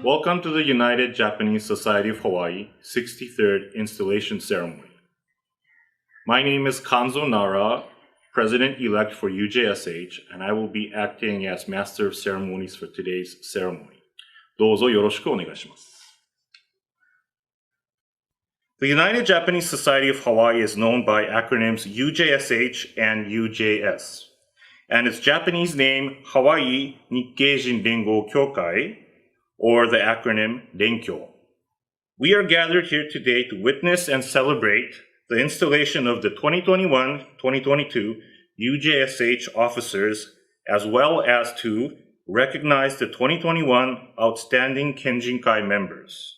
Welcome to the United Japanese Society of Hawaii 63rd Installation Ceremony. My name is Kanzo Nara, President-elect for UJSH, and I will be acting as Master of Ceremonies for today's ceremony. どうぞよろしくお願いします。The United Japanese Society of Hawaii is known by acronyms UJSH and UJS, and its Japanese name Hawaii Nikkeijin Rengo Kyokai, or the acronym Renkyo. We are gathered here today to witness and celebrate the installation of the 2021-2022 UJSH officers, as well as to recognize the 2021 Outstanding Kenjinkai members.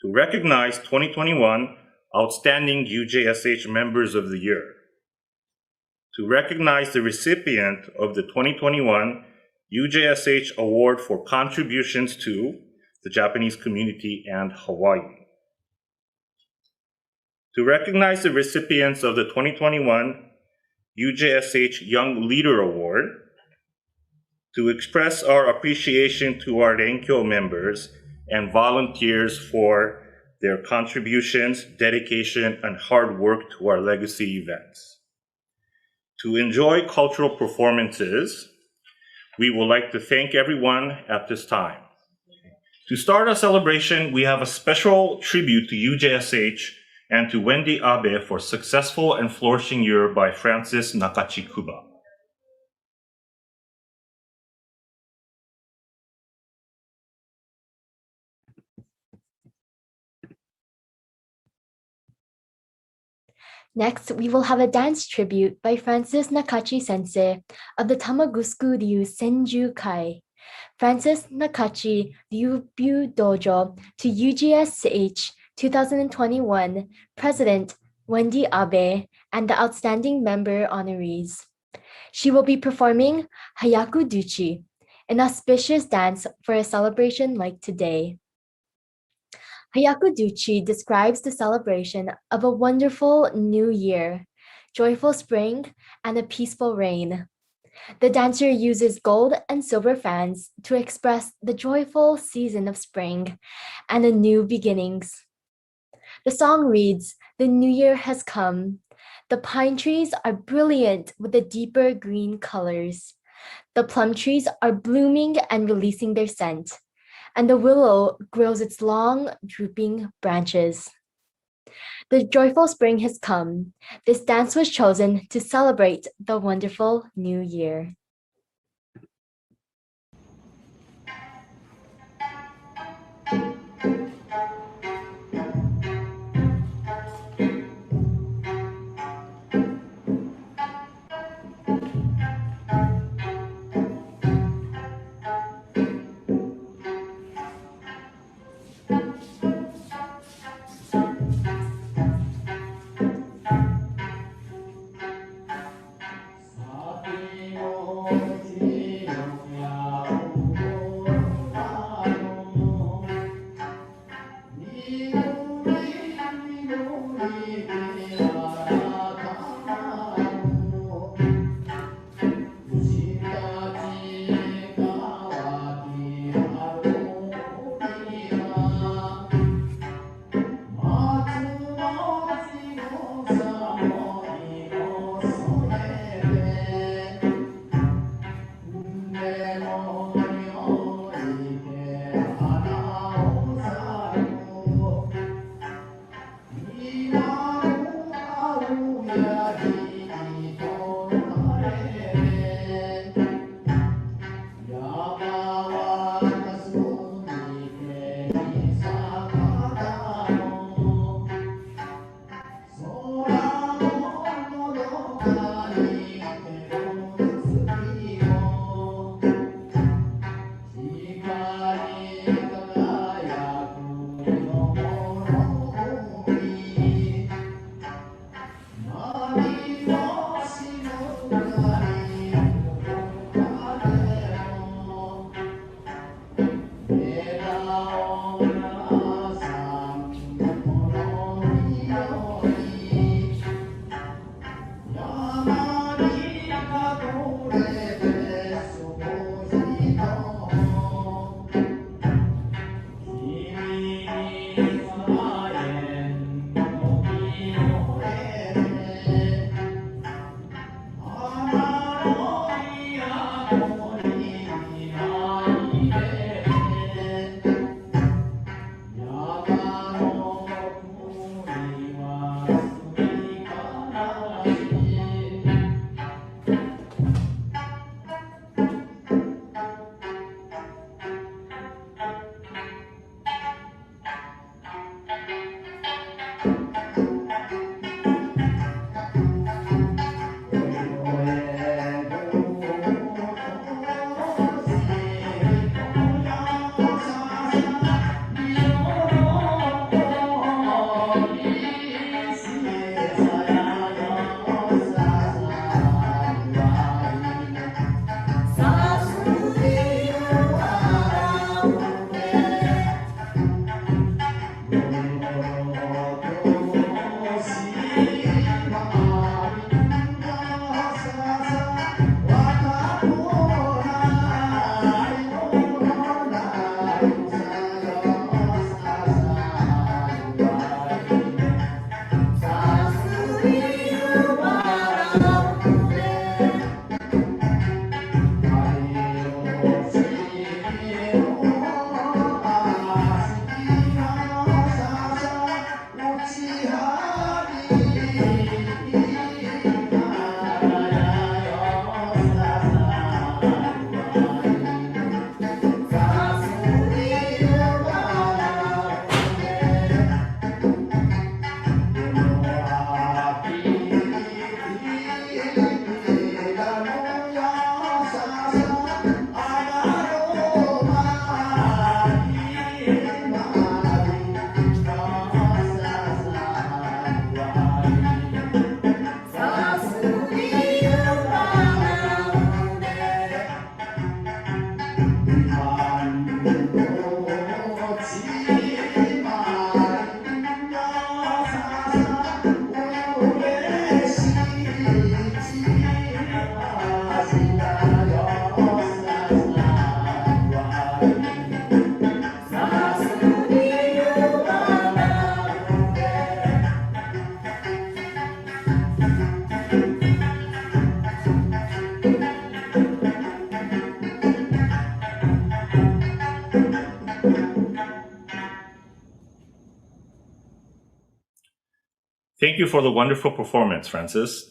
To recognize 2021 Outstanding UJSH Members of the Year. To recognize the recipient of the 2021 UJSH Award for contributions to the Japanese community and Hawaii. To recognize the recipients of the 2021 UJSH Young Leader Award. To express our appreciation to our Renkyo members and volunteers for their contributions, dedication, and hard work to our legacy events. To enjoy cultural performances, we would like to thank everyone at this time. To start our celebration, we have a special tribute to UJSH and to Wendy Abe for Successful and Flourishing Year by Francis Nakachi Kuba. Next, we will have a dance tribute by Francis Nakachi Sensei of the Tamagusku Ryu Senju Kai. Francis Nakachi Ryubyu Dojo to UJSH 2021 President Wendy Abe and the outstanding member honorees. She will be performing Hayaku Duchi, an auspicious dance for a celebration like today. Hayaku Duchi describes the celebration of a wonderful new year, joyful spring, and a peaceful rain. The dancer uses gold and silver fans to express the joyful season of spring and the new beginnings. The song reads, "The new year has come. The pine trees are brilliant with the deeper green colors. The plum trees are blooming and releasing their scent, and the willow grows its long, drooping branches." The joyful spring has come. This dance was chosen to celebrate the wonderful new year. Thank you for the wonderful performance, Francis.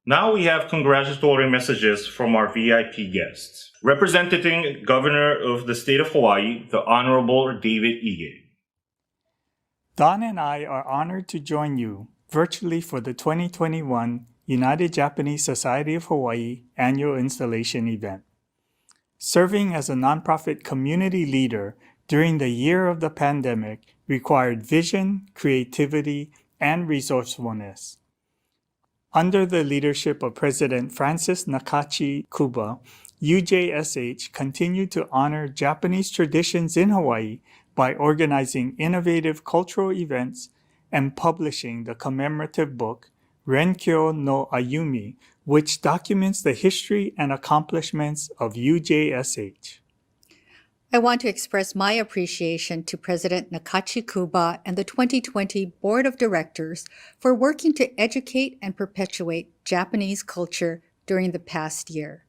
Now we have congratulatory messages from our VIP guests. Representing Governor of the State of Hawaii, the Honorable David Ige. Don and I are honored to join you virtually for the 2021 United Japanese Society of Hawaii annual installation event. Serving as a nonprofit community leader during the year of the pandemic required vision, creativity, and resourcefulness. Under the leadership of President Francis Nakachi Kuba, UJSH continued to honor Japanese traditions in Hawaii by organizing innovative cultural events and publishing the commemorative book Renkyo no Ayumi, which documents the history and accomplishments of UJSH. I want to express my appreciation to President Nakachi Kuba and the 2020 Board of Directors for working to educate and perpetuate Japanese culture during the past year.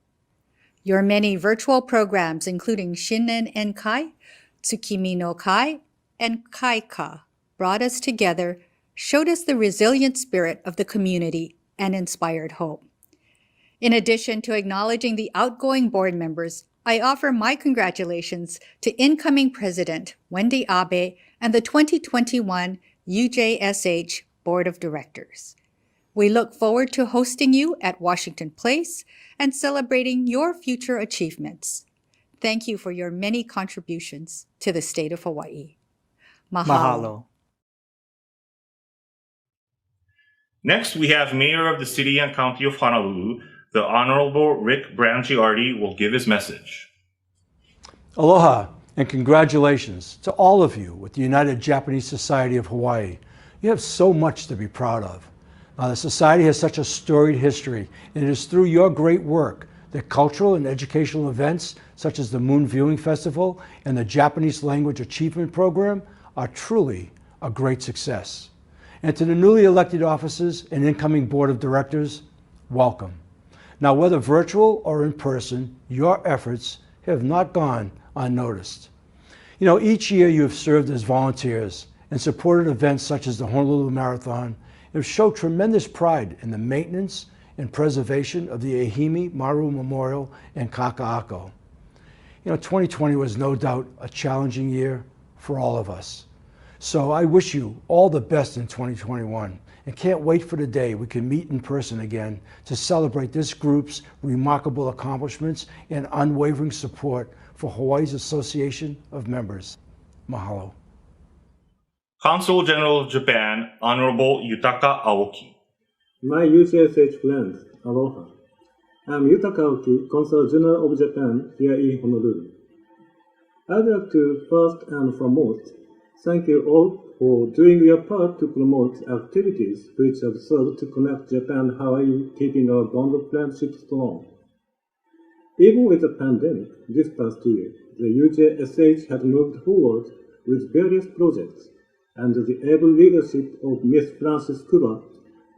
Your many virtual programs, including Shinnen Enkai, Tsukimi no Kai, and Kaika, brought us together, showed us the resilient spirit of the community, and inspired hope. In addition to acknowledging the outgoing board members, I offer my congratulations to incoming President Wendy Abe and the 2021 UJSH Board of Directors. We look forward to hosting you at Washington Place and celebrating your future achievements. Thank you for your many contributions to the state of Hawaii. Mahalo. Next, we have Mayor of the City and County of Honolulu, the Honorable Rick Brangiardi will give his message. Aloha and congratulations to all of you with the United Japanese Society of Hawaii. You have so much to be proud of. The Society has such a storied history, and it is through your great work that cultural and educational events such as the Moon Viewing Festival and the Japanese Language Achievement Program are truly a great success. And to the newly elected officers and incoming Board of Directors, welcome. Now, whether virtual or in person, your efforts have not gone unnoticed. You know, each year you have served as volunteers and supported events such as the Honolulu Marathon and have showed tremendous pride in the maintenance and preservation of the Ehime Maru Memorial and Kaka'ako. You know, 2020 was no doubt a challenging year for all of us. So I wish you all the best in 2021 and can't wait for the day we can meet in person again to celebrate this group's remarkable accomplishments and unwavering support for Hawaii's Association of Members. Mahalo. Consul General of Japan, Honorable Yutaka Aoki. My UJSH friends, aloha. I'm Yutaka Aoki, Consul General of Japan here in Honolulu. I'd like to first and foremost thank you all for doing your part to promote activities which have served to connect Japan and Hawaii, keeping our bond of friendship strong. Even with the pandemic this past year, the UJSH has moved forward with various projects under the able leadership of Ms. Frances Kuba,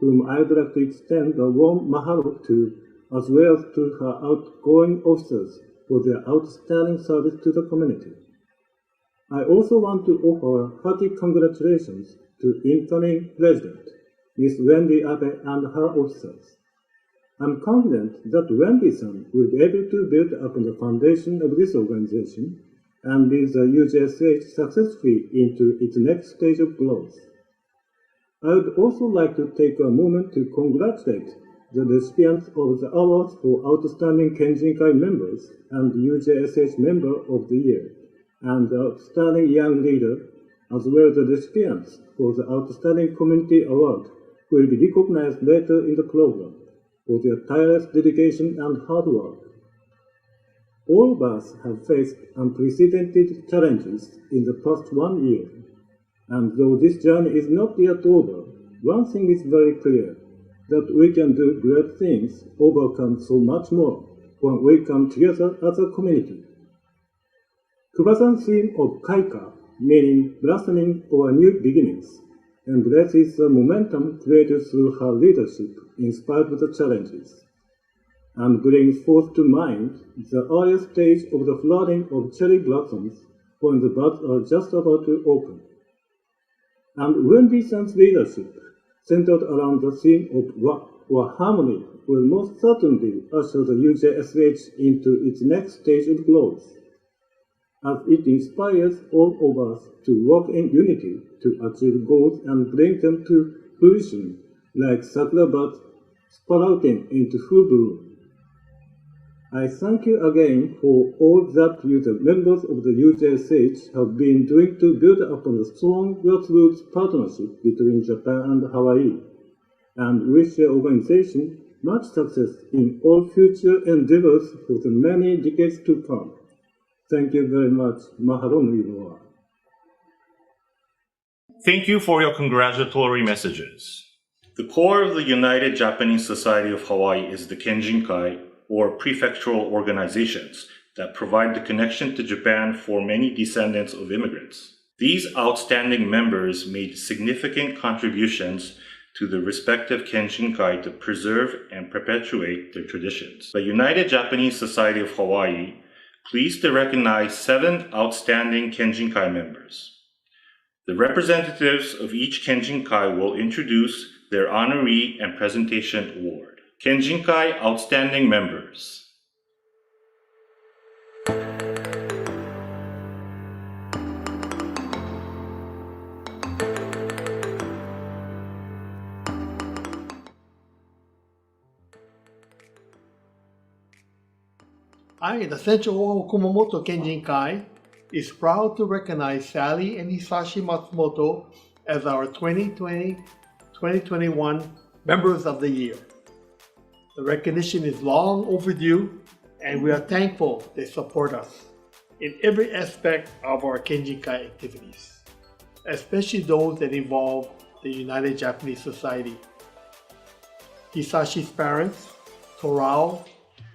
whom I would like to extend a warm mahalo to, as well as to her outgoing officers for their outstanding service to the community. I also want to offer hearty congratulations to incoming President, Ms. Wendy Abe and her officers. I'm confident that Wendy-san will be able to build upon the foundation of this organization and lead the UJSH successfully into its next stage of growth. I would also like to take a moment to congratulate the recipients of the awards for Outstanding Kenjinkai members and UJSH Member of the Year, and the Outstanding Young Leader, as well as the recipients for the Outstanding Community Award, who will be recognized later in the program for their tireless dedication and hard work. All of us have faced unprecedented challenges in the past 1 year, and though this journey is not yet over, one thing is very clear, that we can do great things, overcome so much more when we come together as a community. Kuba-san's theme of Kaika, meaning blossoming or new beginnings, embraces the momentum created through her leadership in spite of the challenges, and brings forth to mind the earliest stage of the flooding of cherry blossoms when the buds are just about to open. And Wendy-san's leadership, centered around the theme of work or harmony, will most certainly usher the UJSH into its next stage of growth, as it inspires all of us to work in unity to achieve goals and bring them to fruition like sakura buds sprouting into full bloom. I thank you again for all that you, the members of the UJSH, have been doing to build upon the strong grassroots partnership between Japan and Hawaii, and wish your organization much success in all future endeavors for the many decades to come. Thank you very much. Mahalo nui loa. Thank you for your congratulatory messages. The core of the United Japanese Society of Hawaii is the Kenjinkai, or prefectural organizations, that provide the connection to Japan for many descendants of immigrants. These outstanding members made significant contributions to the respective Kenjinkai to preserve and perpetuate their traditions. The United Japanese Society of Hawaii pleased to recognize 7 outstanding Kenjinkai members. The representatives of each Kenjinkai will introduce their honoree and presentation award. Kenjinkai Outstanding Members. I, the Central Kumamoto Kenjinkai, is proud to recognize Sally and Hisashi Matsumoto as our 2020-2021 Members of the Year. The recognition is long overdue, and we are thankful they support us in every aspect of our Kenjinkai activities, especially those that involve the United Japanese Society. Hisashi's parents, Torao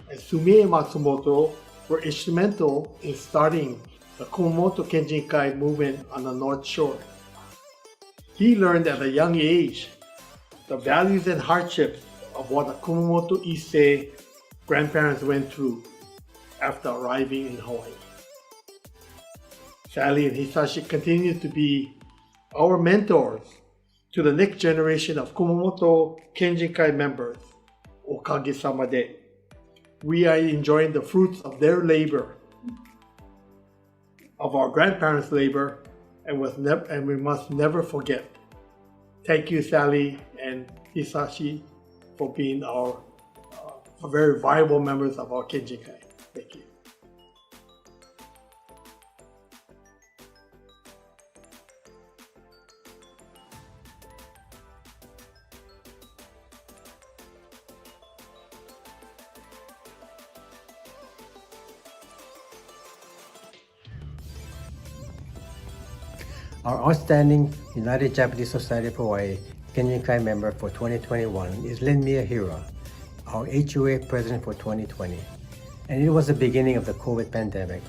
and Sumie Matsumoto, were instrumental in starting the Kumamoto Kenjinkai movement on the North Shore. He learned at a young age the values and hardships of what the Kumamoto Issei grandparents went through, after arriving in Hawaii. Sally and Hisashi continue to be our mentors to the next generation of Kumamoto Kenjinkai members. Okage-sama de. We are enjoying the fruits of their labor, of our grandparents' labor, and we must never forget. Thank you, Sally and Hisashi, for being our very viable members of our Kenjinkai. Thank you. Our outstanding United Japanese Society of Hawaii Kenjinkai member for 2021 is Lin Miyahira, our HUA president for 2020. And it was the beginning of the COVID pandemic.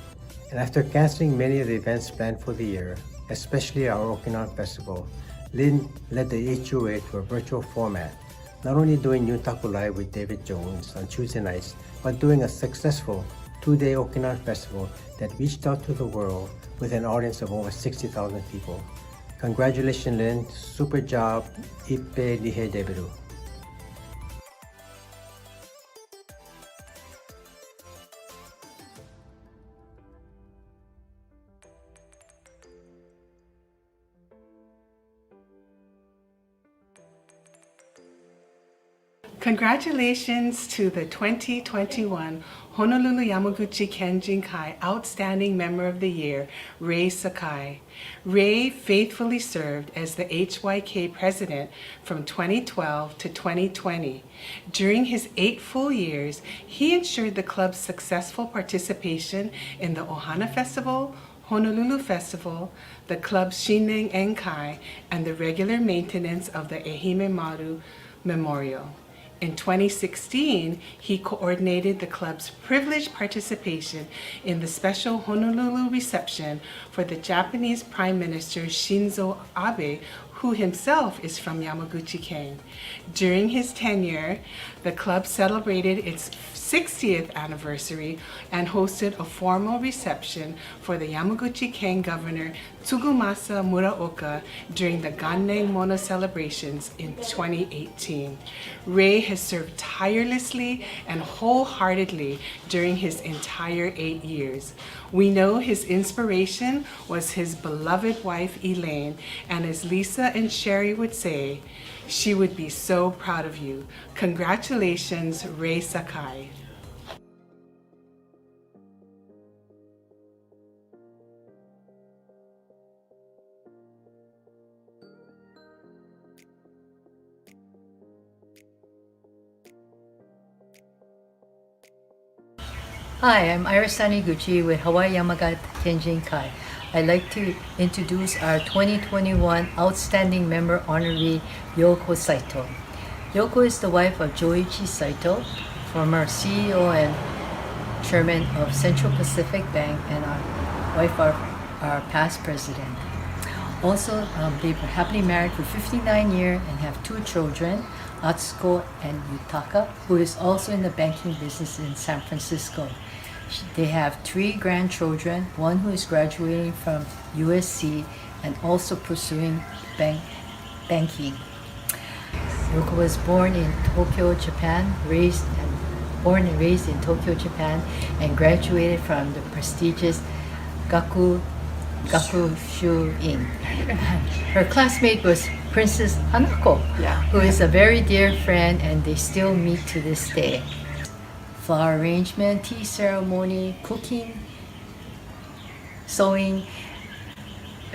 And after canceling many of the events planned for the year, especially our Okinawa Festival, Lin led the HUA to a virtual format, not only doing Yuntaku Live with David Jones on Tuesday nights, but doing a successful two-day Okinawa Festival that reached out to the world with an audience of over 60,000 people. Congratulations, Lin. Super job. Ippe Nihei Debiru. Congratulations to the 2021 Honolulu Yamaguchi Kenjinkai Outstanding Member of the Year, Rei Sakai. Rei faithfully served as the HYK president from 2012 to 2020. During his 8 full years, he ensured the club's successful participation in the Ohana Festival, Honolulu Festival, the club's Shinen Enkai, and the regular maintenance of the Ehime Maru Memorial. In 2016, he coordinated the club's privileged participation in the special Honolulu reception for the Japanese Prime Minister Shinzo Abe, who himself is from Yamaguchi-ken. During his tenure, the club celebrated its 60th anniversary and hosted a formal reception for the Yamaguchi-ken governor Tsugumasa Muraoka during the Gannen Mono celebrations in 2018. Rei has served tirelessly and wholeheartedly during his entire 8 years. We know his inspiration was his beloved wife Elaine, and as Lisa and Sherry would say, she would be so proud of you. Congratulations, Rei Sakai. Hi, I'm Iris Taniguchi with Hawaii Yamagata Kenjinkai. I'd like to introduce our 2021 Outstanding Member Honoree, Yoko Saito. Yoko is the wife of Joichi Saito, former CEO and Chairman of Central Pacific Bank, and our wife, our past president. Also, they've been happily married for 59 years and have 2 children, Atsuko and Yutaka, who is also in the banking business in San Francisco. They have 3 grandchildren, one who is graduating from USC and also pursuing banking. Yoko was born in Tokyo, Japan, born and raised in Tokyo, Japan, and graduated from the prestigious Gakushuin. Her classmate was Princess Hanako, who is a very dear friend, and they still meet to this day. Flower arrangement, tea ceremony, cooking, sewing,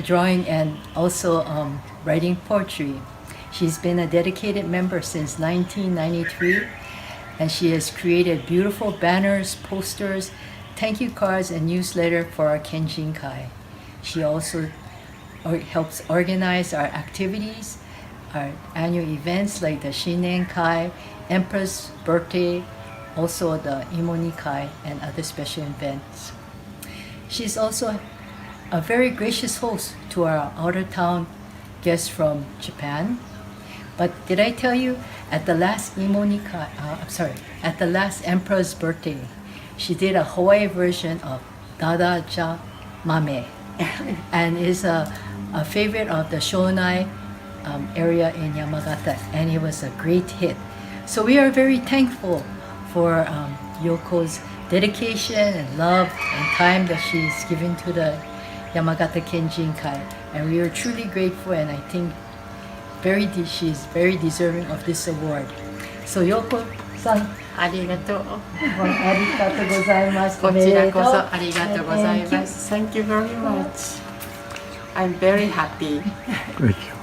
drawing, and also writing poetry. She's been a dedicated member since 1993, and she has created beautiful banners, posters, thank you cards, and newsletter for our Kenjinkai. She also helps organize our activities, our annual events like the Shinenkai, Empress Birthday, also the Imonikai, and other special events. She's also a very gracious host to our out-of-town guests from Japan. But did I tell you, at the last Empress Birthday, she did a Hawaii version of Dada Ja Mame, and is a favorite of the Shonai area in Yamagata, and it was a great hit. So we are very thankful for Yoko's dedication and love and time that she's given to the Yamagata Kenjinkai, and we are truly grateful, and I think she's very deserving of this award. So Yoko-san, ありがとう。ありがとうございます。こちらこそありがとうございます。Thank you very much. I'm very happy. Thank you.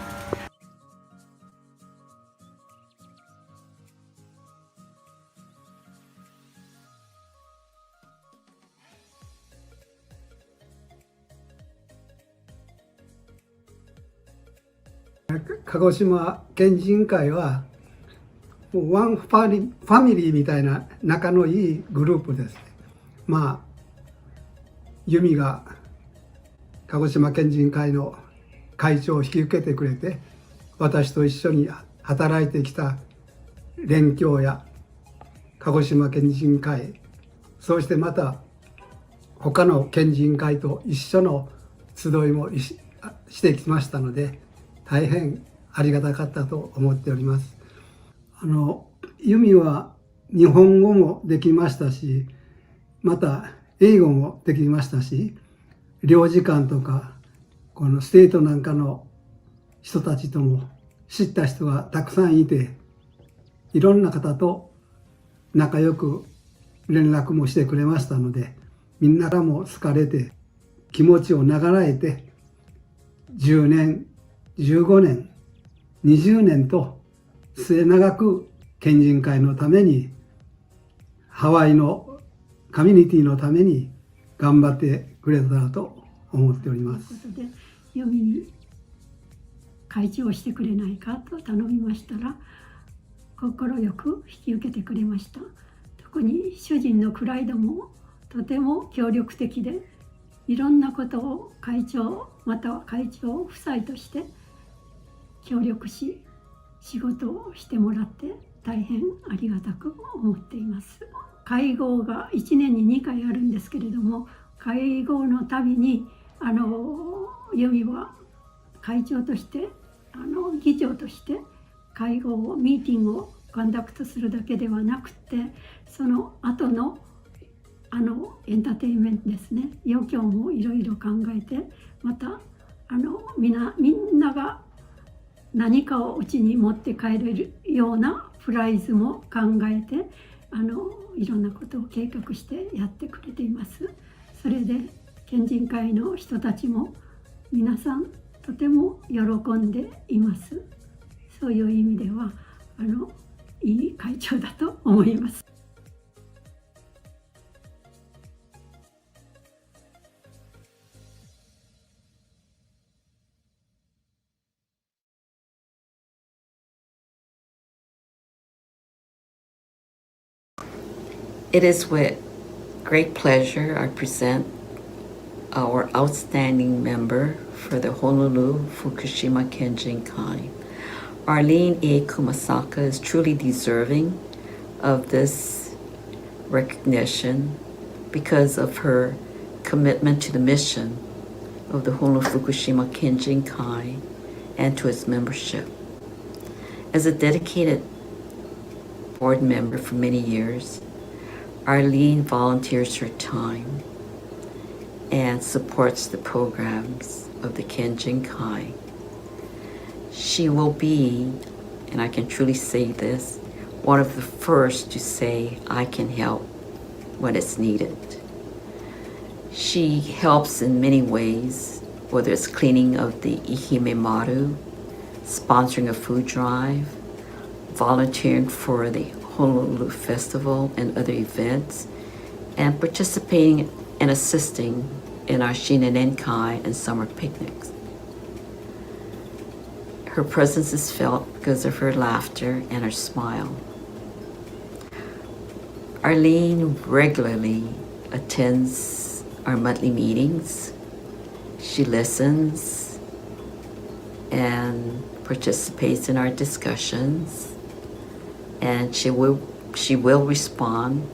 鹿児島県人会はもうワンファミリーみたいな仲のいいグループですね。まあ由美が鹿児島県人会の会長を引き受けてくれて、私と一緒に働いてきた連協や鹿児島県人会、そしてまた他の県人会と一緒の集いもしてきましたので、大変ありがたかったと思っております。由美は日本語もできましたし、また英語もできましたし、領事館とかこのステートなんかの人たちとも知った人がたくさんいて、いろんな方と仲良く連絡もしてくれましたので、みんなからも好かれて気持ちを流らえて、10年15年20年と末永く県人会のために、ハワイのコミュニティのために頑張ってくれたらと思っております。ということで、由美に会長をしてくれないかと頼みましたら、快く引き受けてくれました。特に主人のクライドもとても協力的で、いろんなことを会長または会長夫妻として協力し、仕事をしてもらって大変ありがたく思っています。会合が1年に2回あるんですけれども、会合のたびに由美は会長として議長として会合をミーティングをコンダクトするだけではなくて、その後のエンターテインメントですね、余興もいろいろ考えて、またみんなが何かをうちに持って帰れるようなプライズも考えて、いろんなことを計画してやってくれています。それで県人会の人たちも皆さんとても喜んでいます。そういう意味ではいい会長だと思います。It is with great pleasure I present our outstanding member for the Honolulu Fukushima Kenjinkai. Arlene A. Kumasaka is truly deserving of this recognition because of her commitment to the mission of the Honolulu Fukushima Kenjinkai and to its membership. As a dedicated board member for many years, Arlene volunteers her time and supports the programs of the Kenjinkai. She will be, and I can truly say this, one of the first to say, I can help when it's needed. She helps in many ways, whether it's cleaning of the Ihimemaru, sponsoring a food drive, volunteering for the Honolulu Festival and other events, and participating and assisting in our Shinanenkai and summer picnics. Her presence is felt because of her laughter and her smile. Arlene regularly attends our monthly meetings. She listens and participates in our discussions, and she will respond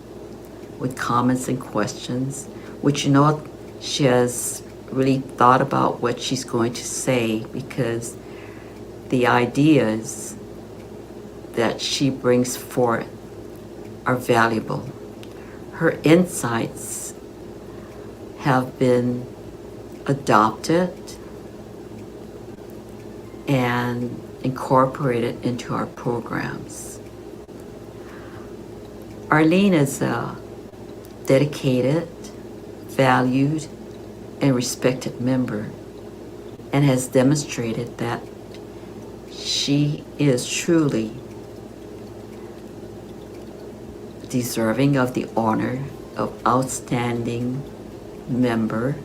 with comments and questions, which you know she has really thought about what she's going to say, because the ideas that she brings forth are valuable. Her insights have been adopted and incorporated into our programs. Arlene is a dedicated, valued, and respected member, and has demonstrated that she is truly deserving of the honor of outstanding member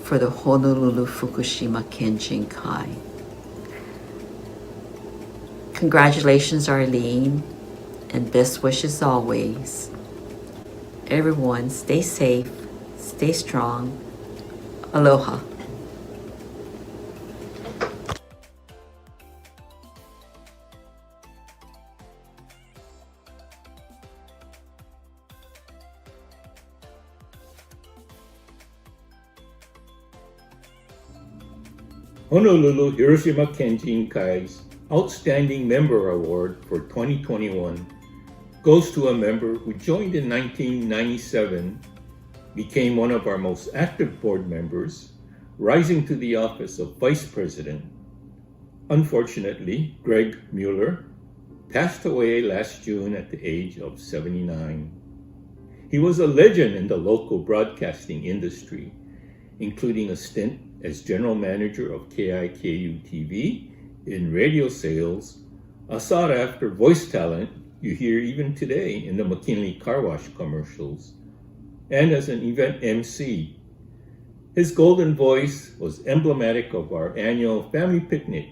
for the Honolulu Fukushima Kenjinkai. Congratulations, Arlene, and best wishes always. Everyone, stay safe, stay strong. Aloha. Honolulu Hiroshima Kenjinkai's Outstanding Member Award for 2021 goes to a member who joined in 1997, became one of our most active board members, rising to the office of Vice President. Unfortunately, Greg Mueller passed away last June at the age of 79. He was a legend in the local broadcasting industry, including a stint as general manager of KIKU-TV in radio sales, a sought-after voice talent you hear even today in the McKinley Car Wash commercials, and as an event MC. His golden voice was emblematic of our annual family picnic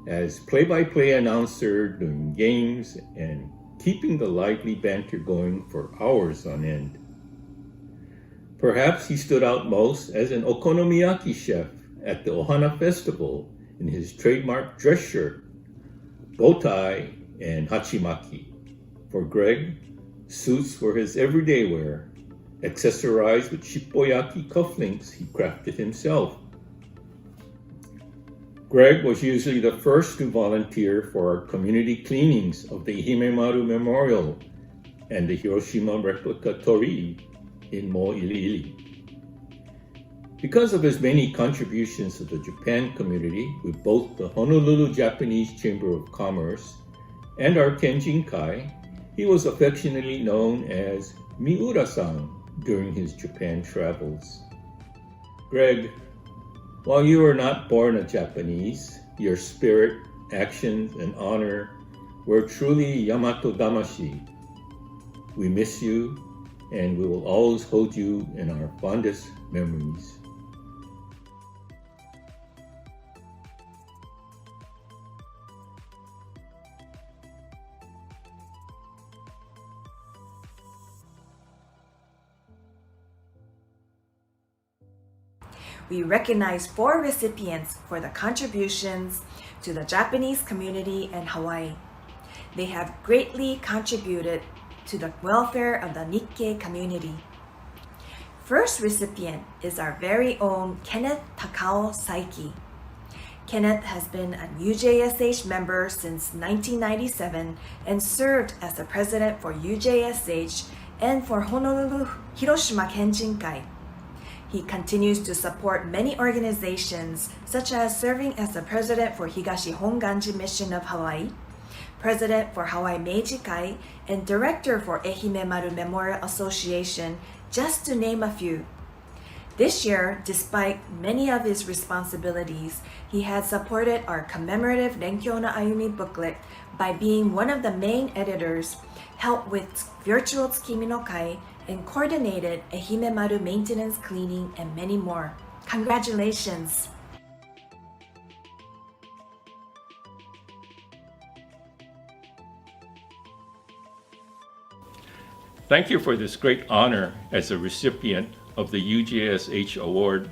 as play-by-play announcer during games and keeping the lively banter going for hours on end. Perhaps he stood out most as an okonomiyaki chef at the Ohana Festival in his trademark dress shirt, bow tie, and hachimaki. For Greg, suits were his everyday wear, accessorized with shippoyaki cufflinks he crafted himself. Greg was usually the first to volunteer for our community cleanings of the Ihimemaru Memorial and the Hiroshima replica torii in Mo'iliili. Because of his many contributions to the Japan community with both the Honolulu Japanese Chamber of Commerce and our Kenjinkai, he was affectionately known as Miura-san during his Japan travels. Greg, while you were not born a Japanese, your spirit, actions, and honor were truly Yamato Damashi. We miss you, and we will always hold you in our fondest memories. We recognize 4 recipients for the contributions to the Japanese community in Hawaii. They have greatly contributed to the welfare of the Nikkei community. First recipient is our very own Kenneth Takao Saiki. Kenneth has been a UJSH member since 1997 and served as the president for UJSH and for Honolulu Hiroshima Kenjinkai. He continues to support many organizations, such as serving as the president for Higashi Honganji Mission of Hawaii, president for Hawaii Meiji-kai, and director for Ehimemaru Memorial Association, just to name a few. This year, despite many of his responsibilities, he has supported our commemorative Renkyo no Ayumi booklet by being one of the main editors, helped with virtual Tsukimi no Kai, and coordinated Ehimemaru maintenance cleaning and many more. Congratulations! Thank you for this great honor as a recipient of the UJSH Award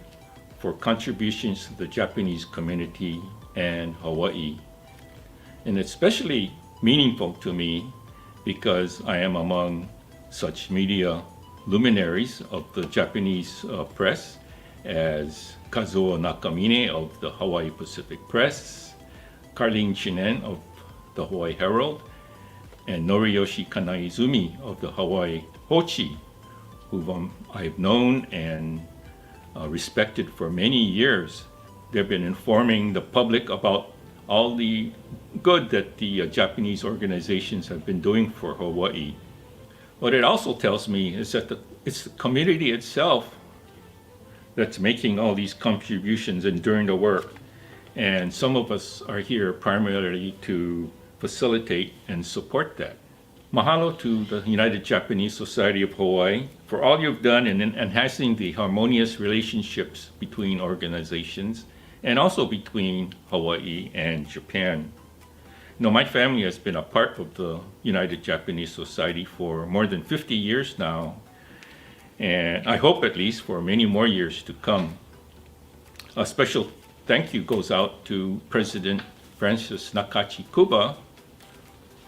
for contributions to the Japanese community and Hawaii. And it's especially meaningful to me because I am among such media luminaries of the Japanese press as Kazuo Nakamine of the Hawaii Pacific Press, Carlene Chinen of the Hawaii Herald, and Noriyoshi Kanaizumi of the Hawaii Hochi, whom I've known and respected for many years. They've been informing the public about all the good that the Japanese organizations have been doing for Hawaii. What it also tells me is that it's the community itself that's making all these contributions and doing the work. And some of us are here primarily to facilitate and support that. Mahalo to the United Japanese Society of Hawaii for all you've done in enhancing the harmonious relationships between organizations and also between Hawaii and Japan. You know, my family has been a part of the United Japanese Society for more than 50 years now, and I hope at least for many more years to come. A special thank you goes out to President Frances Nakachi Kuba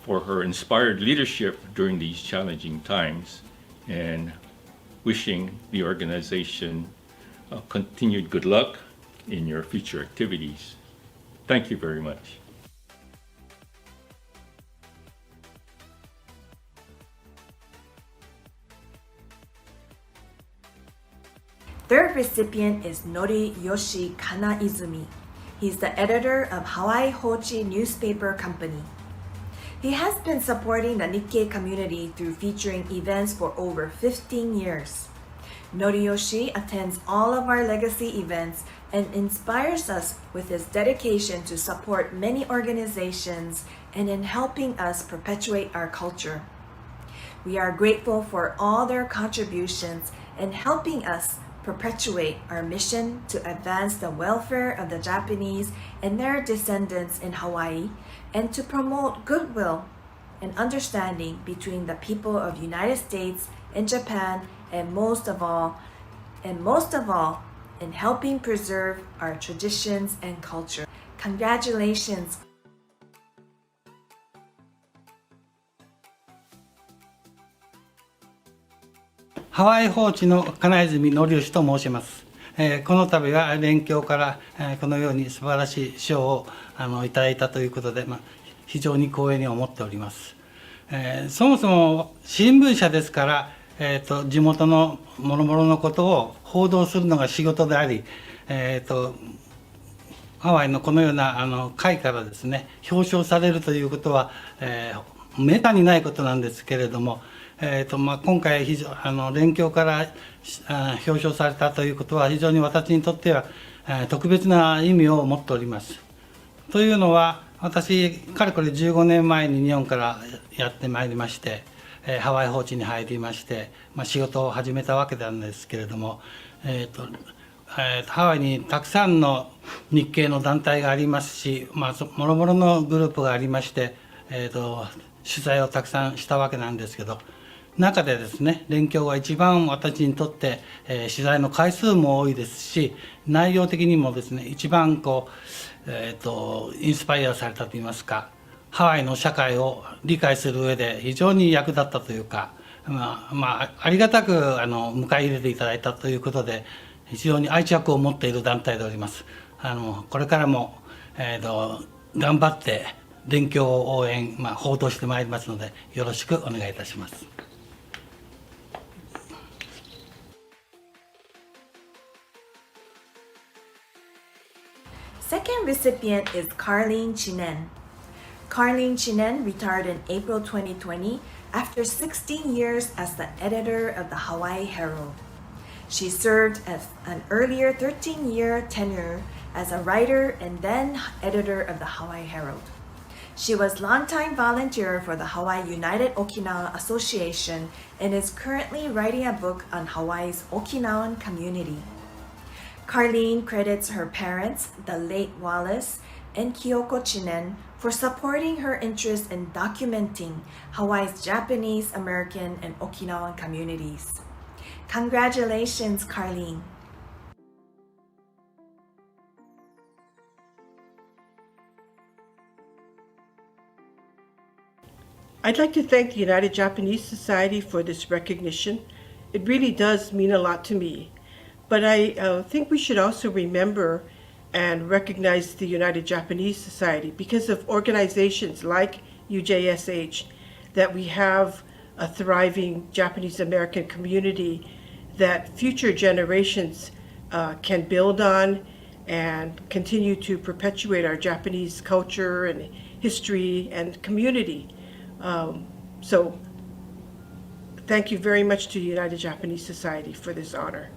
for her inspired leadership during these challenging times, and wishing the organization continued good luck in your future activities. Thank you very much. Third recipient is Noriyoshi Kanaizumi. He's the editor of Hawaii Hochi newspaper company. He has been supporting the Nikkei community through featuring events for over 15 years. Noriyoshi attends all of our legacy events and inspires us with his dedication to support many organizations and in helping us perpetuate our culture. We are grateful for all their contributions in helping us perpetuate our mission to advance the welfare of the Japanese and their descendants in Hawaii, and to promote goodwill and understanding between the people of the United States and Japan, and most of all, in helping preserve our traditions and culture. Congratulations.ハワイ法治の金泉則義と申します。この度は連協から、このように素晴らしい賞をいただいたということで、非常に光栄に思っております。そもそも新聞社ですから、地元の諸々のことを報道するのが仕事であり、ハワイのこのような会からですね、表彰されるということは、めったにないことなんですけれども、今回連協から表彰されたということは非常に私にとっては特別な意味を持っております。というのは、私かれこれ15年前に日本からやってまいりまして、ハワイ法治に入りまして、仕事を始めたわけなんですけれども、ハワイにたくさんの日系の団体がありますし、もろもろのグループがありまして、取材をたくさんしたわけなんですけど、中でですね、連協は一番私にとって、取材の回数も多いですし、内容的にもですね、一番インスパイアされたといいますか、ハワイの社会を理解する上で非常に役立ったというか、ありがたく迎え入れていただいたということで、非常に愛着を持っている団体でおります。これからも、頑張って連協を応援、報道してまいりますので、よろしくお願いいたします。Second recipient is Carlene Chinen. Carlene Chinen retired in April 2020 after 16 years as the editor of the Hawaii Herald. She served as an earlier 13-year tenure as a writer and then editor of the Hawaii Herald. She was longtime volunteer for the Hawaii United Okinawa Association and is currently writing a book on Hawaii's Okinawan community. Carlene credits her parents, the late Wallace and Kyoko Chinen, for supporting her interest in documenting Hawaii's Japanese, American, and Okinawan communities. Congratulations, Carlene. I'd like to thank the United Japanese Society for this recognition. It really does mean a lot to me. But I think we should also remember and recognize the United Japanese Society because of organizations like UJSH that we have a thriving Japanese American community that future generations can build on and continue to perpetuate our Japanese culture and history and community. So thank you very much to the United Japanese Society for this honor.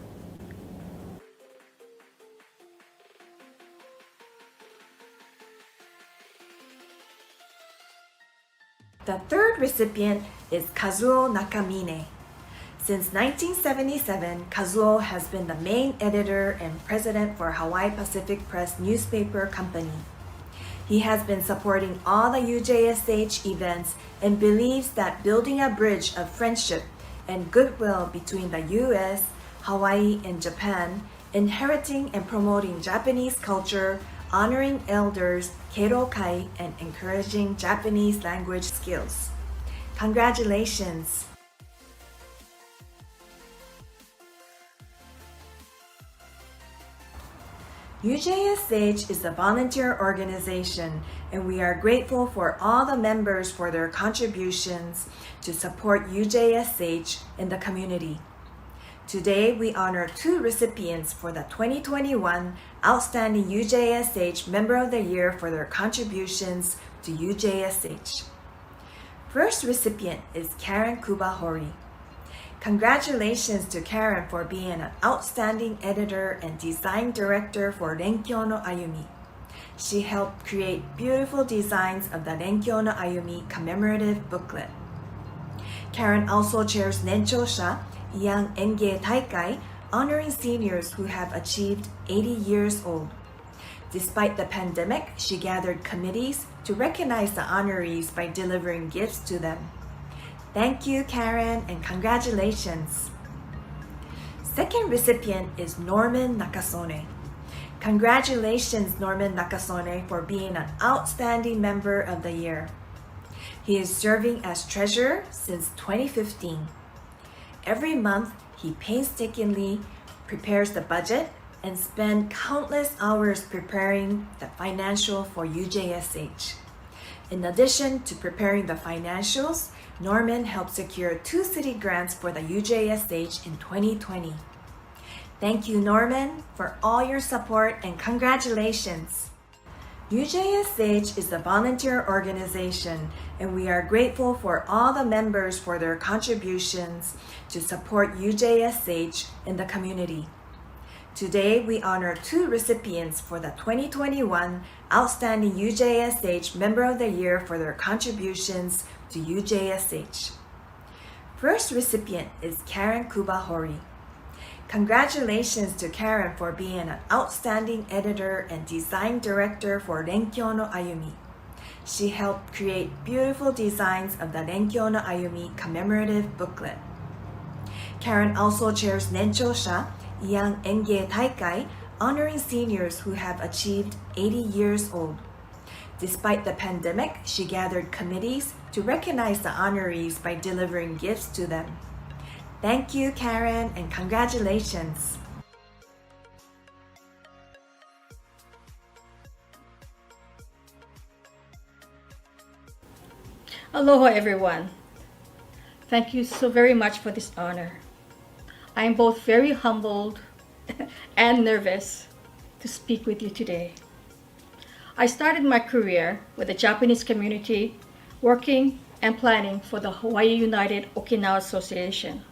The third recipient is Kazuo Nakamine. Since 1977, Kazuo has been the main editor and president for Hawaii Pacific Press newspaper company. He has been supporting all the UJSH events and believes that building a bridge of friendship and goodwill between the US, Hawaii, and Japan, inheriting and promoting Japanese culture, honoring elders, Keirokai, and encouraging Japanese language skills. Congratulations! UJSH is a volunteer organization, and we are grateful for all the members for their contributions to support UJSH in the community. Today, we honor 2 recipients for the 2021 Outstanding UJSH Member of the Year for their contributions to UJSH. First recipient is Karen Kubahori. Congratulations to Karen for being an outstanding editor and design director for Renkyo no Ayumi. She helped create beautiful designs of the Renkyo no Ayumi commemorative booklet. Karen also chairs Nenchosha, Young Enge Taikai, honoring seniors who have achieved 80 years old. Despite the pandemic, she gathered committees to recognize the honorees by delivering gifts to them. Thank you, Karen, and congratulations. Second recipient is Norman Nakasone. Congratulations, Norman Nakasone, for being an outstanding member of the year. He is serving as treasurer since 2015. Every month, he painstakingly prepares the budget and spends countless hours preparing the financial for UJSH. In addition to preparing the financials, Norman helped secure 2 city grants for the UJSH in 2020. Thank you, Norman, for all your support and congratulations. UJSH is a volunteer organization, and we are grateful for all the members for their contributions to support UJSH in the community. Today, we honor 2 recipients for the 2021 Outstanding UJSH Member of the Year for their contributions to UJSH. First recipient is Karen Kubahori. Congratulations to Karen for being an outstanding editor and design director for Renkyo no Ayumi. She helped create beautiful designs of the Renkyo no Ayumi commemorative booklet. Karen also chairs Nenchosha, Young Enge Taikai, honoring seniors who have achieved 80 years old. Despite the pandemic, she gathered committees to recognize the honorees by delivering gifts to them. Thank you, Karen, and congratulations. Aloha, everyone. Thank you so very much for this honor. I am both very humbled and nervous to speak with you today. I started my career with the Japanese community, working and planning for the Hawaii United Okinawa Association.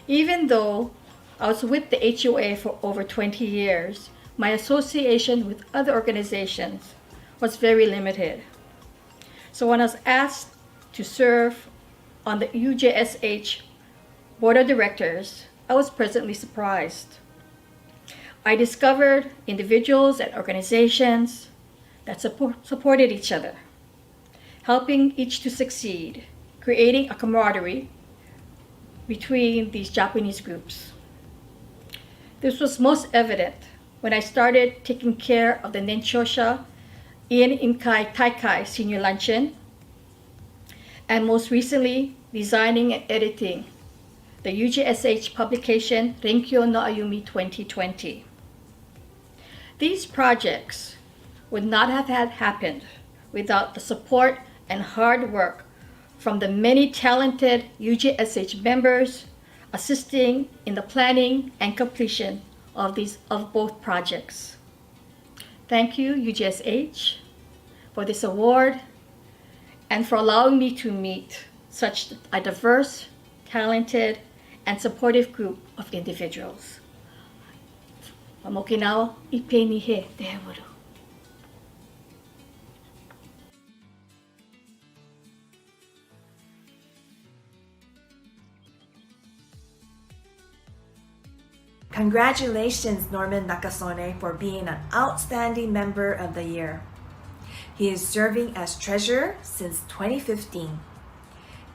Even though I was with the HUA for over 20 years, my association with other organizations was very limited. So when I was asked to serve on the UJSH Board of Directors, I was pleasantly surprised. I discovered individuals and organizations that supported each other, helping each to succeed, creating a camaraderie between these Japanese groups. This was most evident when I started taking care of the Nenchosha Ian Inkai Taikai Senior Luncheon and most recently, designing and editing the UJSH publication Renkyo no Ayumi 2020. These projects would not have had happened without the support and hard work from the many talented UJSH members assisting in the planning and completion of both projects. Thank you, UJSH, for this award and for allowing me to meet such a diverse, talented, and supportive group of individuals. From Okinawa, ipe ni he te hewaru. Congratulations, Norman Nakasone, for being an outstanding member of the year. He is serving as treasurer since 2015.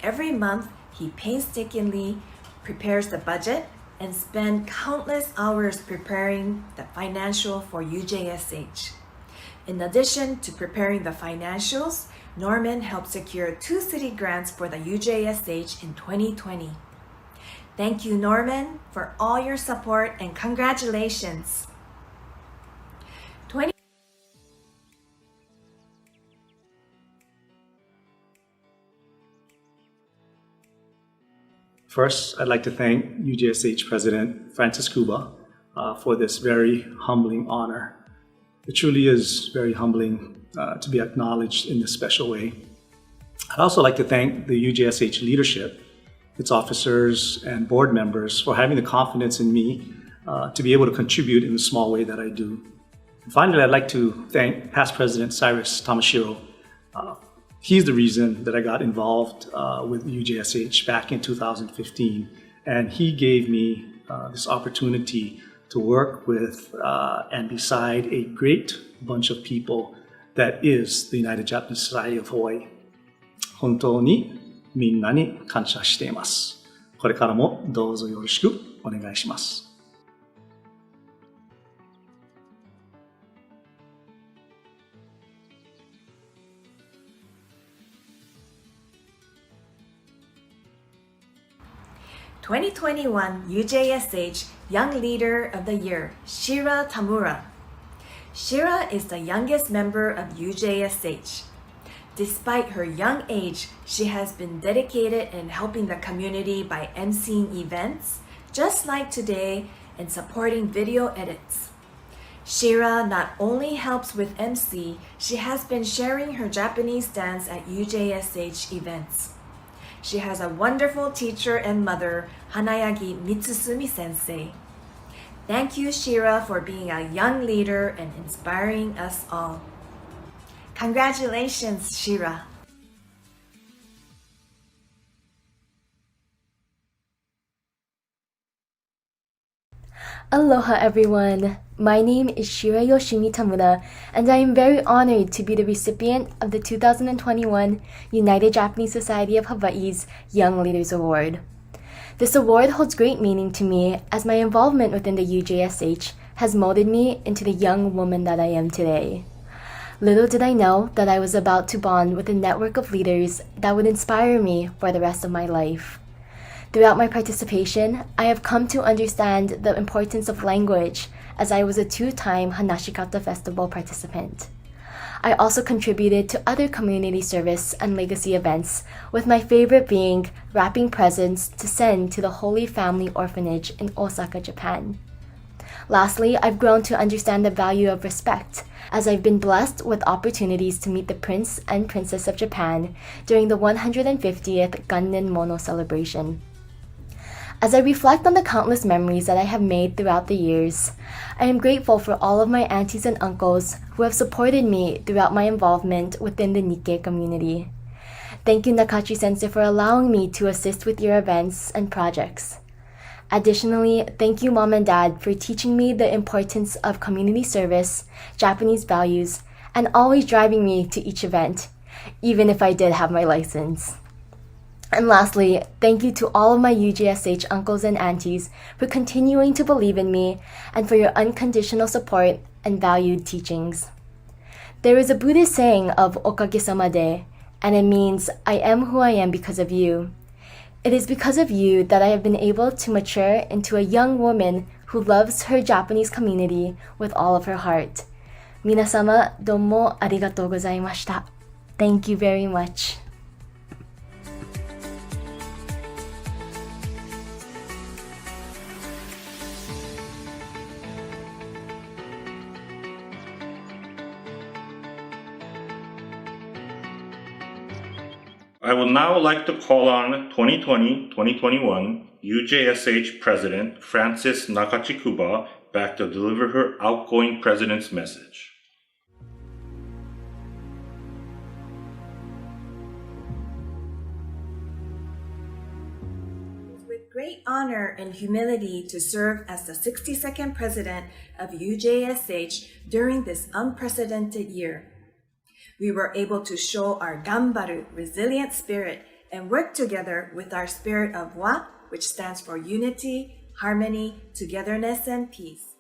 Every month, he painstakingly prepares the budget and spends countless hours preparing the financial for UJSH. In addition to preparing the financials, Norman helped secure 2 city grants for the UJSH in 2020. Thank you, Norman, for all your support and congratulations. First, I'd like to thank UJSH President Francis Kuba for this very humbling honor. It truly is very humbling to be acknowledged in this special way. I'd also like to thank the UJSH leadership, its officers and board members for having the confidence in me to be able to contribute in the small way that I do. And finally, I'd like to thank past President Cyrus Tamashiro. He's the reason that I got involved with UJSH back in 2015, and he gave me this opportunity to work with and beside a great bunch of people that is the United Japanese Society of Hawaii. 本当にみんなに感謝しています。これからもどうぞよろしくお願いします。2021 UJSH Young Leader of the Year, Shira Tamura. Shira is the youngest member of UJSH. Despite her young age, she has been dedicated in helping the community by emceeing events, just like today, and supporting video edits. Shira not only helps with MC, she has been sharing her Japanese dance at UJSH events. She has a wonderful teacher and mother, Hanayagi Mitsusumi Sensei. Thank you, Shira, for being a young leader and inspiring us all. Congratulations, Shira. Aloha everyone! My name is Shira Yoshimi Tamura, and I am very honored to be the recipient of the 2021 United Japanese Society of Hawaii's Young Leaders Award. This award holds great meaning to me as my involvement within the UJSH has molded me into the young woman that I am today. Little did I know that I was about to bond with a network of leaders that would inspire me for the rest of my life. Throughout my participation, I have come to understand the importance of language as I was a 2-time Hanashikata Festival participant. I also contributed to other community service and legacy events, with my favorite being wrapping presents to send to the Holy Family Orphanage in Osaka, Japan. Lastly, I've grown to understand the value of respect, as I've been blessed with opportunities to meet the Prince and Princess of Japan during the 150th Gunnin Mono celebration. As I reflect on the countless memories that I have made throughout the years, I am grateful for all of my aunties and uncles who have supported me throughout my involvement within the Nikkei community. Thank you, Nakachi-sensei, for allowing me to assist with your events and projects. Additionally, thank you, Mom and Dad, for teaching me the importance of community service, Japanese values, and always driving me to each event, even if I did have my license. And lastly, thank you to all of my UJSH uncles and aunties for continuing to believe in me and for your unconditional support and valued teachings. There is a Buddhist saying of Okage-sama de, and it means I am who I am because of you. It is because of you that I have been able to mature into a young woman who loves her Japanese community with all of her heart. 皆様どうもありがとうございました。Thank you very much. I would now like to call on 2020-2021 UJSH President Frances Nakachikuba back to deliver her outgoing president's message. With great honor and humility to serve as the 62nd president of UJSH during this unprecedented year. We were able to show our gambaru, resilient spirit, and work together with our spirit of wa, which stands for unity, harmony, togetherness, and peace.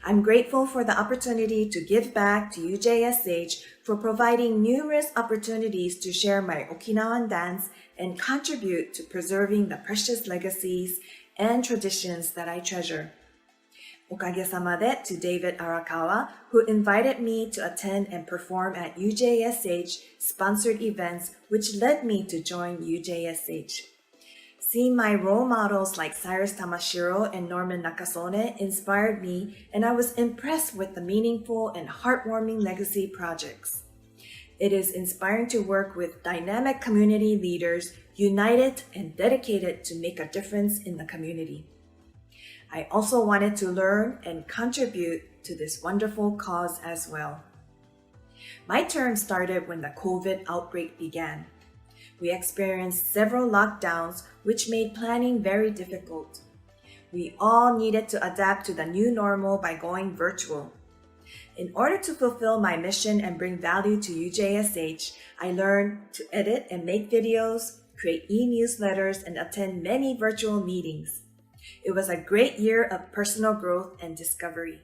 I'm grateful for the opportunity to give back to UJSH for providing numerous opportunities to share my Okinawan dance and contribute to preserving the precious legacies and traditions that I treasure. Okagesamade to David Arakawa, who invited me to attend and perform at UJSH sponsored events, which led me to join UJSH. Seeing my role models like Cyrus Tamashiro and Norman Nakasone inspired me, and I was impressed with the meaningful and heartwarming legacy projects. It is inspiring to work with dynamic community leaders, united and dedicated to make a difference in the community. I also wanted to learn and contribute to this wonderful cause as well. My term started when the COVID outbreak began. We experienced several lockdowns, which made planning very difficult. We all needed to adapt to the new normal by going virtual. In order to fulfill my mission and bring value to UJSH, I learned to edit and make videos, create e-newsletters, and attend many virtual meetings. It was a great year of personal growth and discovery.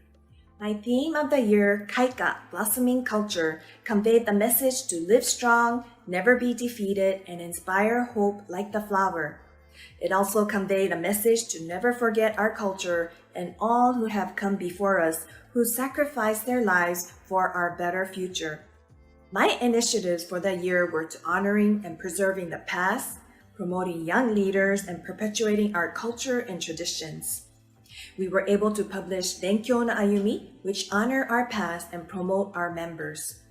My theme of the year, Kaika, Blossoming Culture, conveyed the message to live strong, never be defeated, and inspire hope like the flower. It also conveyed a message to never forget our culture and all who have come before us, who sacrificed their lives for our better future. My initiatives for the year were to honoring and preserving the past, promoting young leaders, and perpetuating our culture and traditions. We were able to publish Benkyo no Ayumi, which honor our past and promote our members.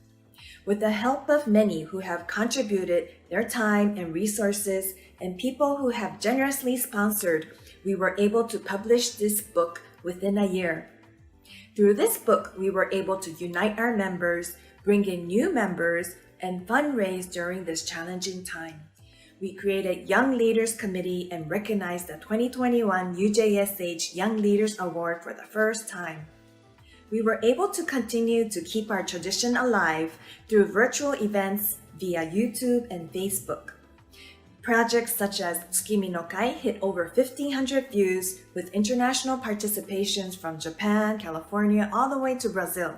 With the help of many who have contributed their time and resources and people who have generously sponsored, we were able to publish this book within a year. Through this book, we were able to unite our members, bring in new members, and fundraise during this challenging time. We created Young Leaders Committee and recognized the 2021 UJSH Young Leaders Award for the first time. We were able to continue to keep our tradition alive through virtual events via YouTube and Facebook. Projects such as Tsukimi no Kai hit over 1,500 views with international participations from Japan, California, all the way to Brazil.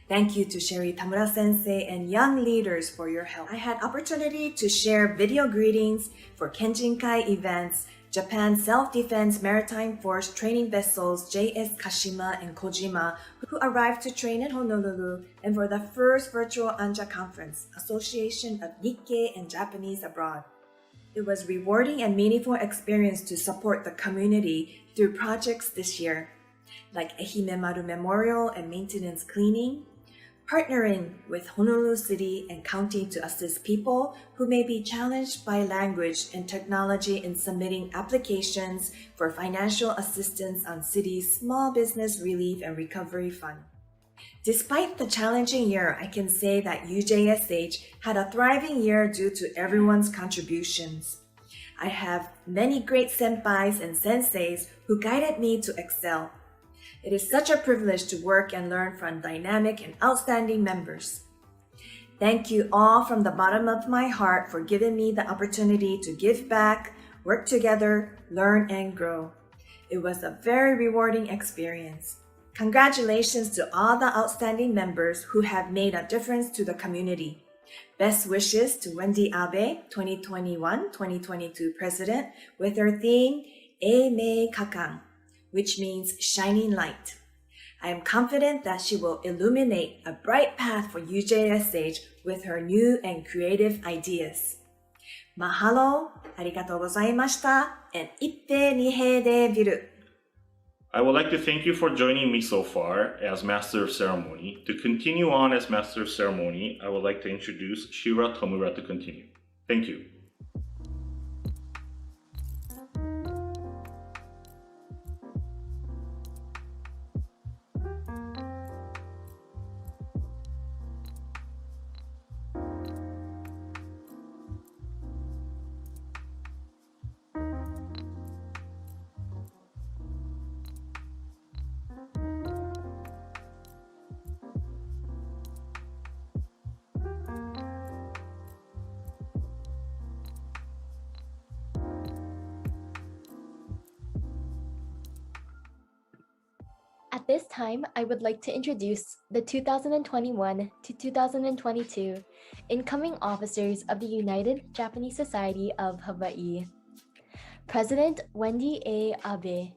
Thank you to Sherry Tamura Sensei and young leaders for your help. I had opportunity to share video greetings for Kenjinkai events, Japan Self-Defense Maritime Force training vessels JS Kashima and Kojima, who arrived to train in Honolulu, and for the first virtual ANJA conference, Association of Nikkei and Japanese Abroad. It was rewarding and meaningful experience to support the community through projects this year, like Ehime Maru Memorial and maintenance cleaning, partnering with Honolulu City and County to assist people who may be challenged by language and technology in submitting applications for financial assistance on City's Small Business Relief and Recovery Fund. Despite the challenging year, I can say that UJSH had a thriving year due to everyone's contributions. I have many great senpais and senseis who guided me to excel. It is such a privilege to work and learn from dynamic and outstanding members. Thank you all from the bottom of my heart for giving me the opportunity to give back, work together, learn, and grow. It was a very rewarding experience. Congratulations to all the outstanding members who have made a difference to the community. Best wishes to Wendy Abe, 2021-2022 President, with her theme, Eimei Kakan, which means shining light. I am confident that she will illuminate a bright path for UJSH with her new and creative ideas. Mahalo, arigatou gozaimashita, and itte nihei de biru. I would like to thank you for joining me so far as Master of Ceremony. To continue on as Master of Ceremony, I would like to introduce Shira Tomura to continue. Thank you. At this time, I would like to introduce the 2021 to 2022 incoming officers of the United Japanese Society of Hawaii. President Wendy A. Abe,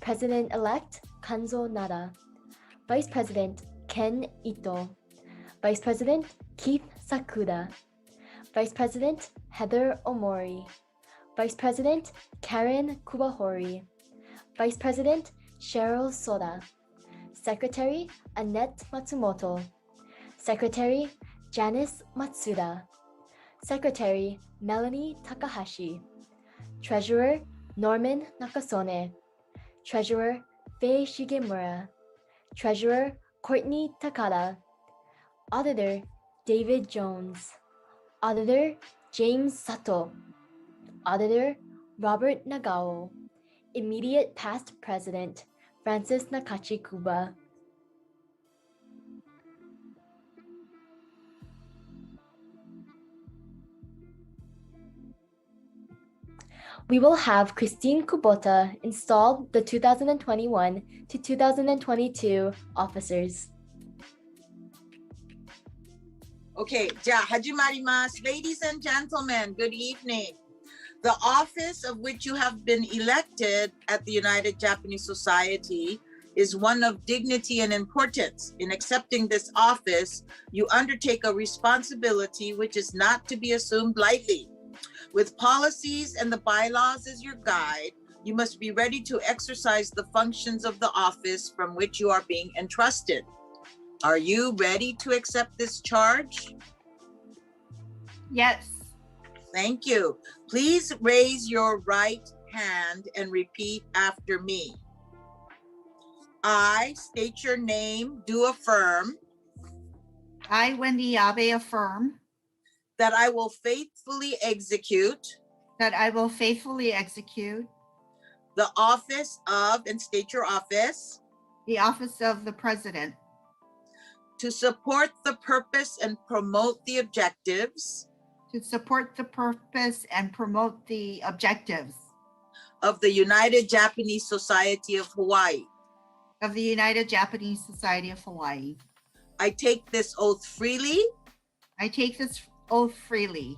President-elect Kanzo Nara, Vice President Ken Ito, Vice President Keith Sakuda, Vice President Heather Omori, Vice President Karen Kubahori, Vice President Cheryl Soda, Secretary Annette Matsumoto, Secretary Janice Matsuda, Secretary Melanie Takahashi, Treasurer Norman Nakasone, Treasurer Faye Shigemura, Treasurer Courtney Takada, Auditor David Jones, Auditor James Sato, Auditor Robert Nagao, Immediate Past President Francis Nakachi Kuba. We will have Christine Kubota install the 2021 to 2022 officers. Okay, じゃあ始まります。Ladies and gentlemen, good evening. The office of which you have been elected at the United Japanese Society is one of dignity and importance. In accepting this office, you undertake a responsibility which is not to be assumed lightly. With policies and the bylaws as your guide, you must be ready to exercise the functions of the office from which you are being entrusted. Are you ready to accept this charge? Yes. Thank you. Please raise your right hand and repeat after me. I state your name, do affirm. I, Wendy Abe, affirm. That I will faithfully execute. That I will faithfully execute. The office of, and state your office. The office of the President. To support the purpose and promote the objectives. To support the purpose and promote the objectives. Of the United Japanese Society of Hawaii. Of the United Japanese Society of Hawaii. I take this oath freely. I take this oath freely.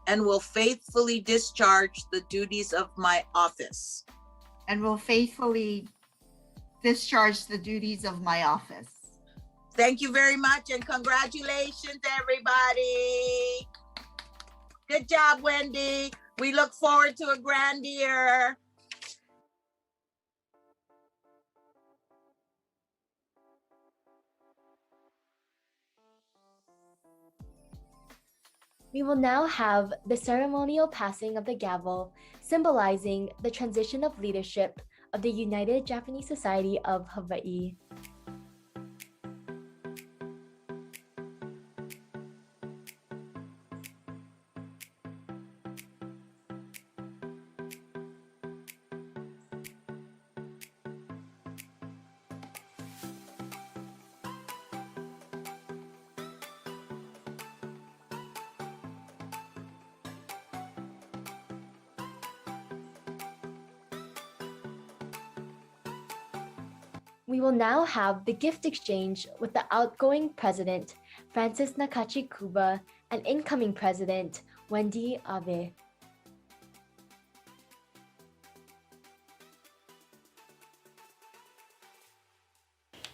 And will faithfully discharge the duties of my office. And will faithfully discharge the duties of my office. Thank you very much and congratulations, everybody. Good job, Wendy. We look forward to a grand year. We will now have the ceremonial passing of the gavel, symbolizing the transition of leadership of the United Japanese Society of Hawaii. We will now have the gift exchange with the outgoing president, Francis Nakachi Kuba, and incoming President Wendy Abe.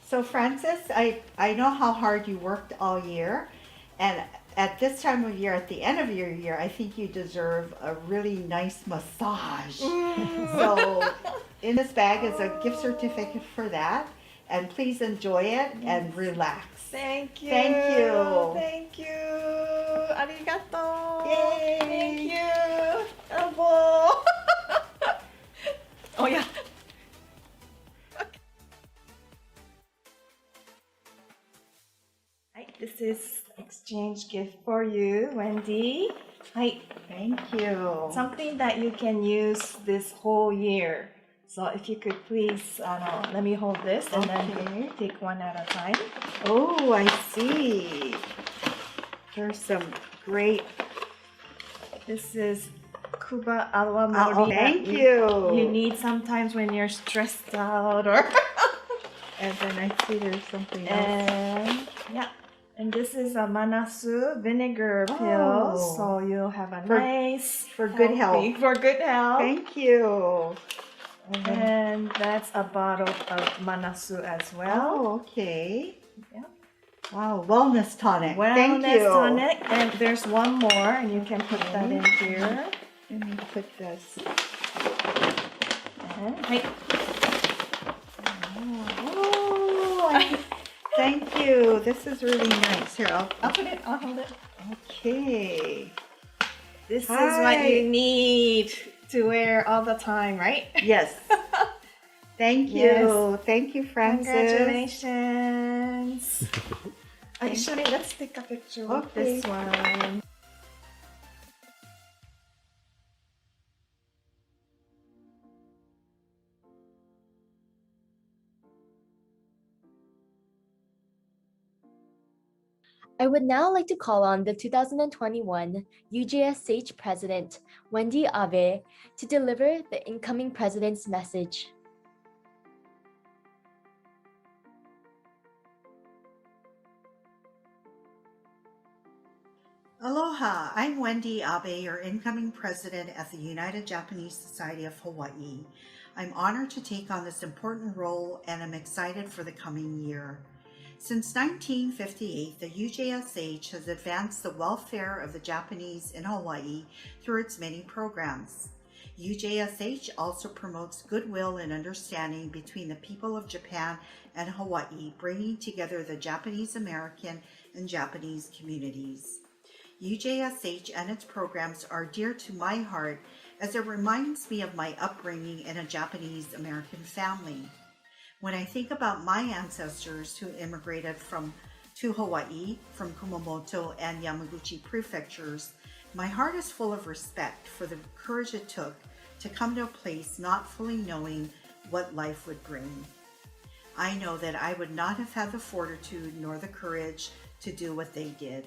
So Francis, I know how hard you worked all year, and at this time of year, at the end of your year, I think you deserve a really nice massage. So in this bag is a gift certificate for that, and please enjoy it and relax. Thank you. Thank you. Thank you. Arigato. Yay. Thank you. Bravo. Oh yeah. Hi, this is exchange gift for you, Wendy. Hi. Thank you. Something that you can use this whole year. So if you could please, let me hold this and then take one at a time. Oh, I see. There's some great. This is Kuba Awamori. Thank you. You need sometimes when you're stressed out or. And then I see there's something else. And yeah. And this is a manasu vinegar pill, so you'll have a nice for good health. For good health. Thank you. And that's a bottle of manasu as well. Oh, okay. Yeah. Wow, wellness tonic. Wellness Thank you. tonic, and there's one more, and you can put that in here. Let me put this. Hi. Oh, thank you. This is really nice. Here, I'll put it. I'll hold it. Okay. This is what you need to wear all the time, right? Yes. Thank you. Yes. Thank you, Francis. Congratulations. Actually, let's take a picture of this one. I would now like to call on the 2021 UJSH President, Wendy Abe, to deliver the incoming President's message. Aloha, I'm Wendy Abe, your incoming president at the United Japanese Society of Hawaii. I'm honored to take on this important role and I'm excited for the coming year. Since 1958, the UJSH has advanced the welfare of the Japanese in Hawaii through its many programs. UJSH also promotes goodwill and understanding between the people of Japan and Hawaii, bringing together the Japanese American and Japanese communities. UJSH and its programs are dear to my heart as it reminds me of my upbringing in a Japanese American family. When I think about my ancestors who immigrated to Hawaii from Kumamoto and Yamaguchi prefectures, my heart is full of respect for the courage it took to come to a place not fully knowing what life would bring. I know that I would not have had the fortitude nor the courage to do what they did.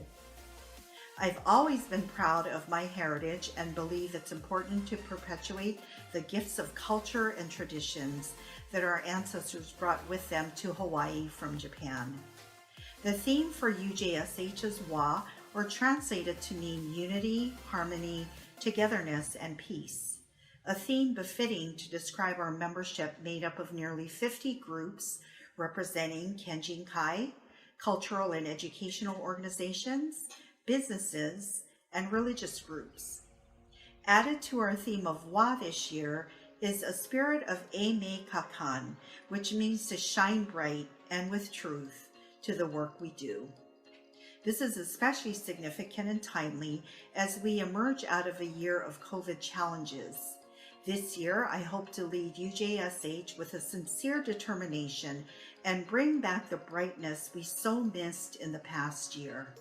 I've always been proud of my heritage and believe it's important to perpetuate the gifts of culture and traditions that our ancestors brought with them to Hawaii from Japan. The theme for UJSH is Wa, or translated to mean unity, harmony, togetherness, and peace. A theme befitting to describe our membership made up of nearly 50 groups representing Kenjinkai, cultural and educational organizations, businesses, and religious groups. Added to our theme of Wa this year is a spirit of Eime Kakan, which means to shine bright and with truth to the work we do. This is especially significant and timely as we emerge out of a year of COVID challenges. This year, I hope to lead UJSH with a sincere determination and bring back the brightness we so missed in the past year.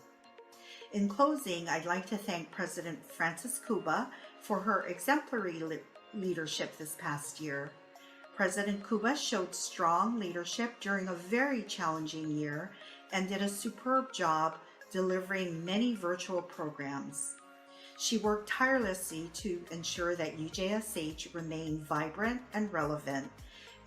In closing, I'd like to thank President Francis Kuba for her exemplary leadership this past year. President Kuba showed strong leadership during a very challenging year and did a superb job delivering many virtual programs. She worked tirelessly to ensure that UJSH remained vibrant and relevant,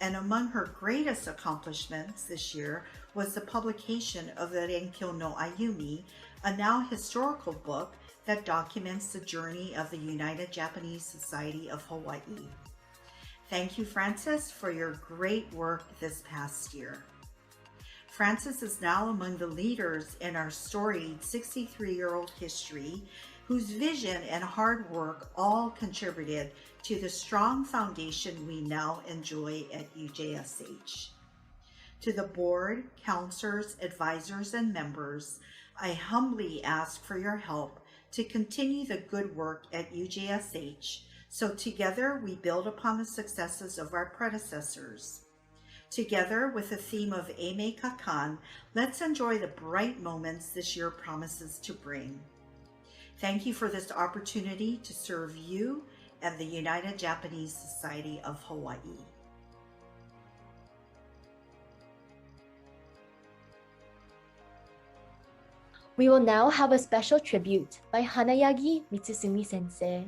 and among her greatest accomplishments this year was the publication of the Renkyo no Ayumi, a now historical book that documents the journey of the United Japanese Society of Hawaii. Thank you, Francis, for your great work this past year. Francis is now among the leaders in our storied 63-year-old history, whose vision and hard work all contributed to the strong foundation we now enjoy at UJSH. To the board, counselors, advisors, and members, I humbly ask for your help to continue the good work at UJSH, so together we build upon the successes of our predecessors. Together with the theme of Ame Kakan, let's enjoy the bright moments this year promises to bring. Thank you for this opportunity to serve you and the United Japanese Society of Hawaii. We will now have a special tribute by Hanayagi Mitsusumi Sensei.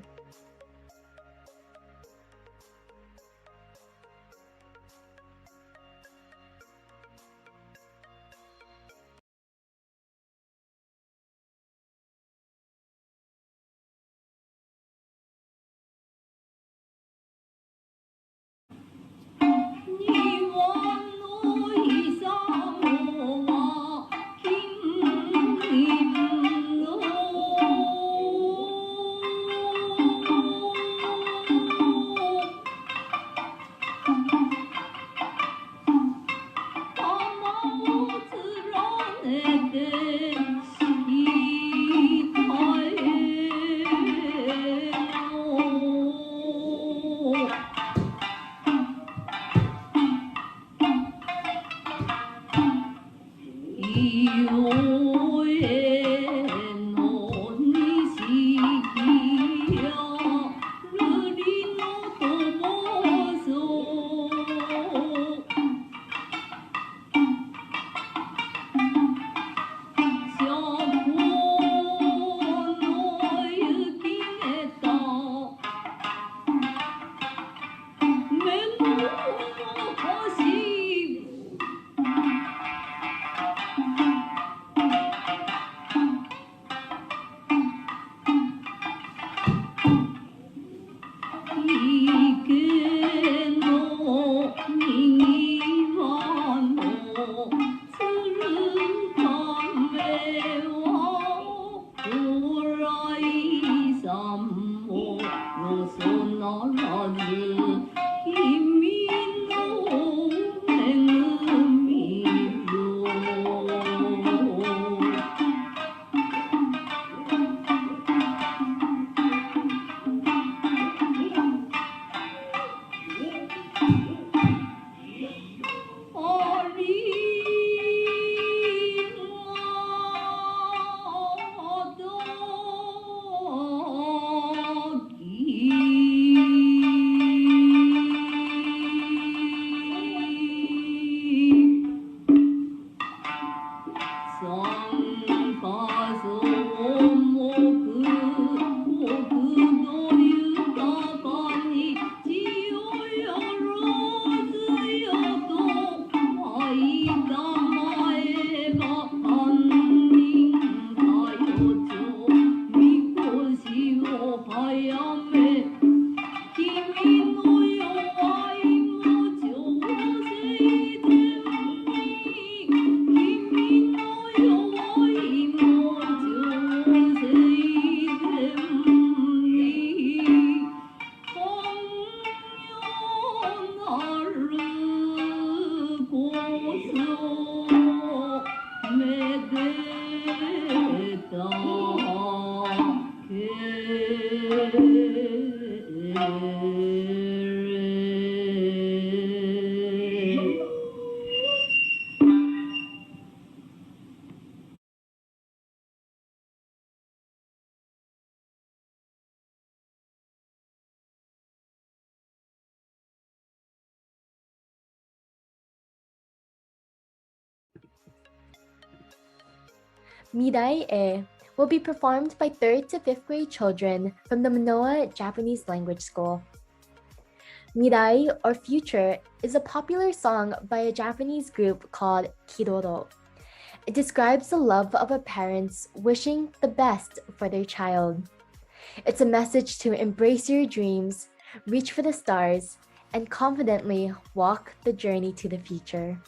Midai E will be performed by 3rd to 5th grade children from the Manoa Japanese Language School. Midai, or Future, is a popular song by a Japanese group called Kiroro, It describes the love of a parents wishing the best for their child. It's a message to embrace your dreams, reach for the stars, and confidently walk the journey to the future.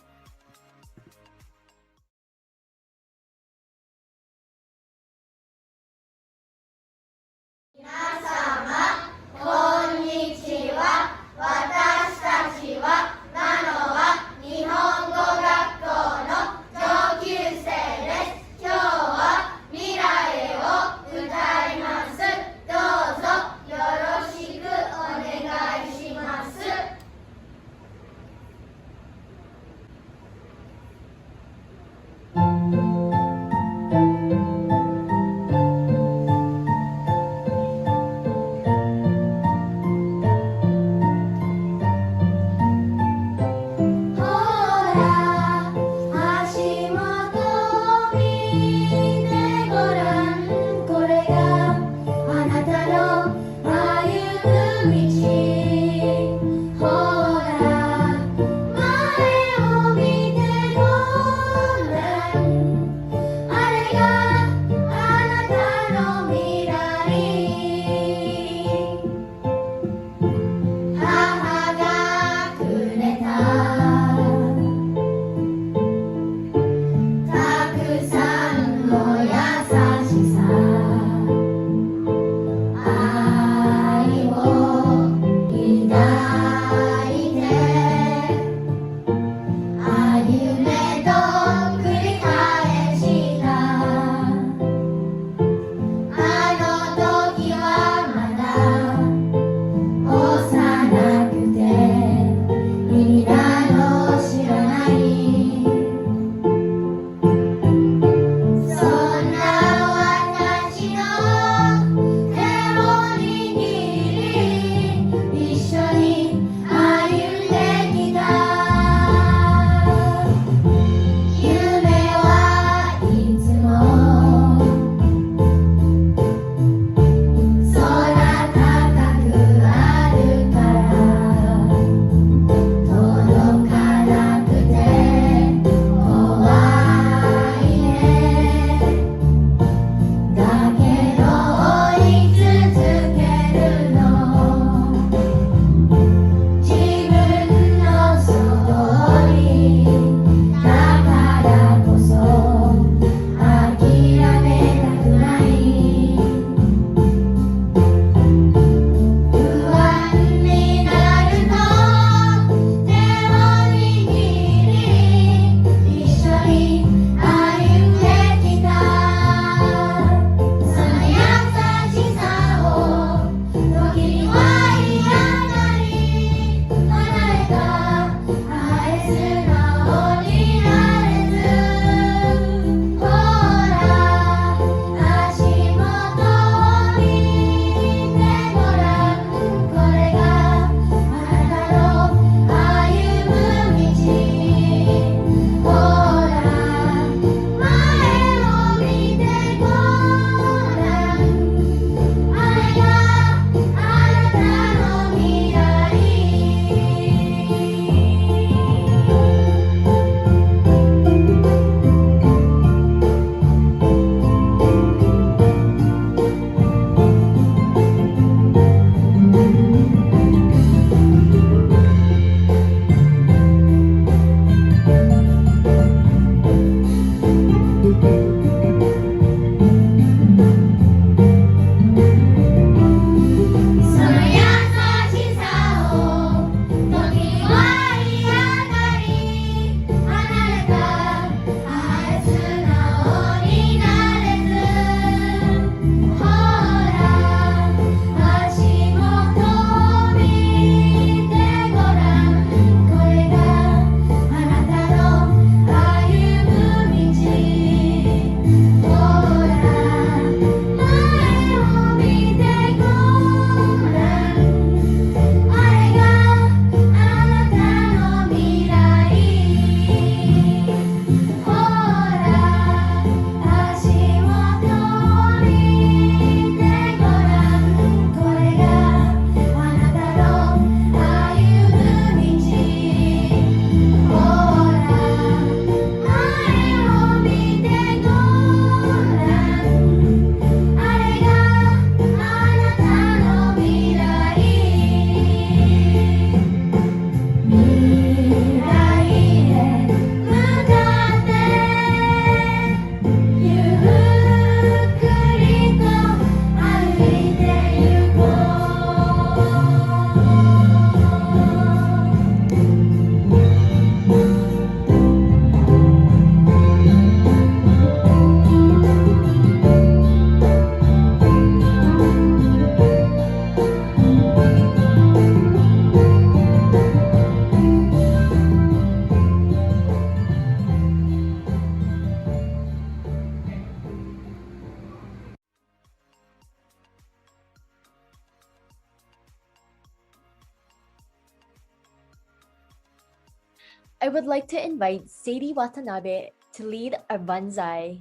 I would like to invite Sadie Watanabe to lead our Banzai.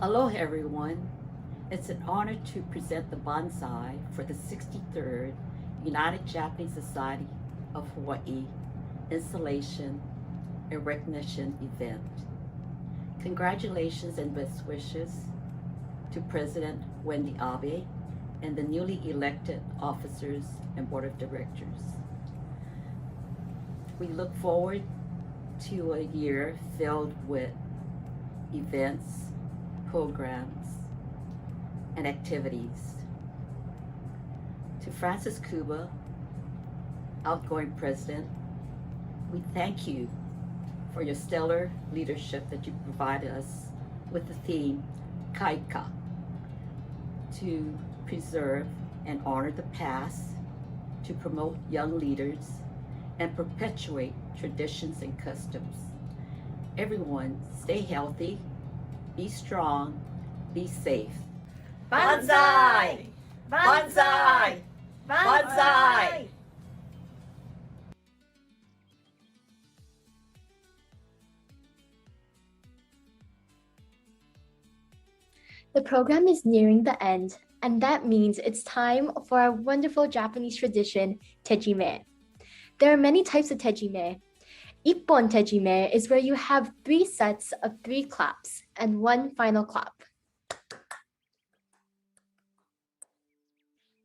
Aloha everyone. It's an honor to present the Banzai for the 63rd United Japanese Society of Hawaii installation and recognition event. Congratulations and best wishes to President Wendy Abe and the newly elected officers and board of directors. We look forward to a year filled with events, programs, and activities. To Francis Kuba, outgoing president, we thank you for your stellar leadership that you provided us with the theme Kaika, to preserve and honor the past, to promote young leaders, and perpetuate traditions and customs. Everyone, stay healthy, be strong, be safe. Banzai! Banzai! Banzai! The program is nearing the end, and that means it's time for our wonderful Japanese tradition, Tejime. There are many types of Tejime. Ippon Tejime is where you have 3 sets of 3 claps and 1 final clap.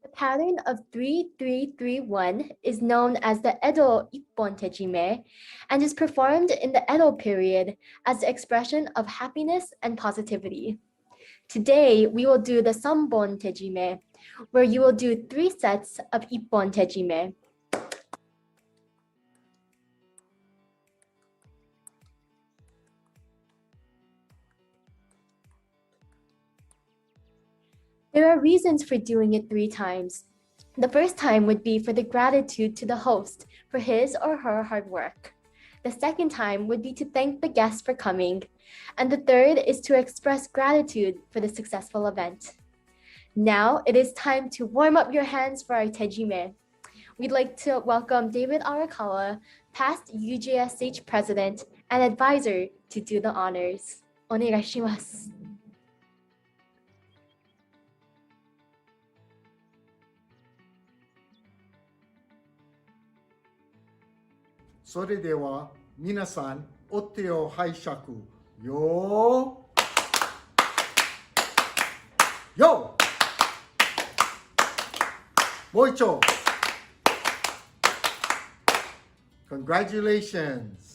The pattern of 3-3-3-1 is known as the Edo Ippon Tejime and is performed in the Edo period as the expression of happiness and positivity. Today, we will do the Sambon Tejime, where you will do 3 sets of Ippon Tejime. There are reasons for doing it 3 times. The first time would be for the gratitude to the host for his or her hard work. The second time would be to thank the guests for coming. And the third is to express gratitude for the successful event. Now it is time to warm up your hands for our Tejime. We'd like to welcome David Arakawa, past UJSH president and advisor, to do the honors. Onegaishimasu. それでは皆さんお手を拝借よーよーもう一丁 Congratulations